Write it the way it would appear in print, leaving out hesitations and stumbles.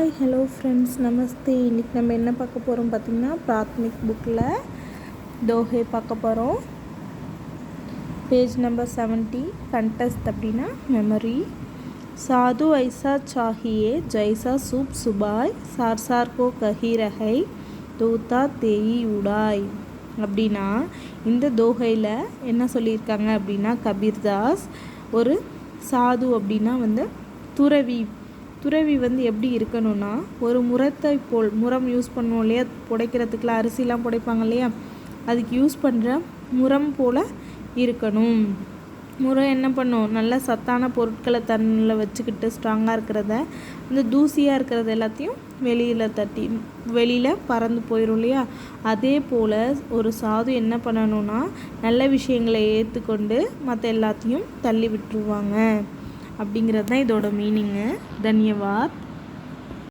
Hi hello friends, நமஸ்தே. இன்றைக்கி நம்ம என்ன பார்க்க போகிறோம் பார்த்திங்கன்னா, பிராத்மிக் புக்கில் தோஹே பார்க்க போகிறோம். Page number 70. கண்டஸ்ட் அப்படின்னா மெமரி. சாது ஐசா சாஹியே ஜைசா சூப் சுபாய் சார் சார் கோ கஹி ரஹை தோத்தா தேயி உடாய். அப்படின்னா இந்த தோஹையில் என்ன சொல்லியிருக்காங்க அப்படின்னா, கபீர்தாஸ் ஒரு சாது அப்படின்னா துறவி எப்படி இருக்கணும்னா, ஒரு முரத்தை போல், முரம் யூஸ் பண்ணுவோம் இல்லையா, புடைக்கிறதுக்குலாம் அரிசிலாம் புடைப்பாங்க இல்லையா, அதுக்கு யூஸ் பண்ணுற முரம் போல் இருக்கணும். முரம் என்ன பண்ணும், நல்ல சத்தான பொருட்களை தண்ணியில் வச்சுக்கிட்டு ஸ்ட்ராங்காக இருக்கிறத, இந்த தூசியாக இருக்கிறது எல்லாத்தையும் வெளியில் பறந்து போயிடும் இல்லையா. அதே போல் ஒரு சாது என்ன பண்ணணும்னா, நல்ல விஷயங்களை ஏற்றுக்கொண்டு மற்ற எல்லாத்தையும் தள்ளி விட்டுருவாங்க. அப்படிங்கிறது தான் இதோட மீனிங்கு. தன்யவாத்.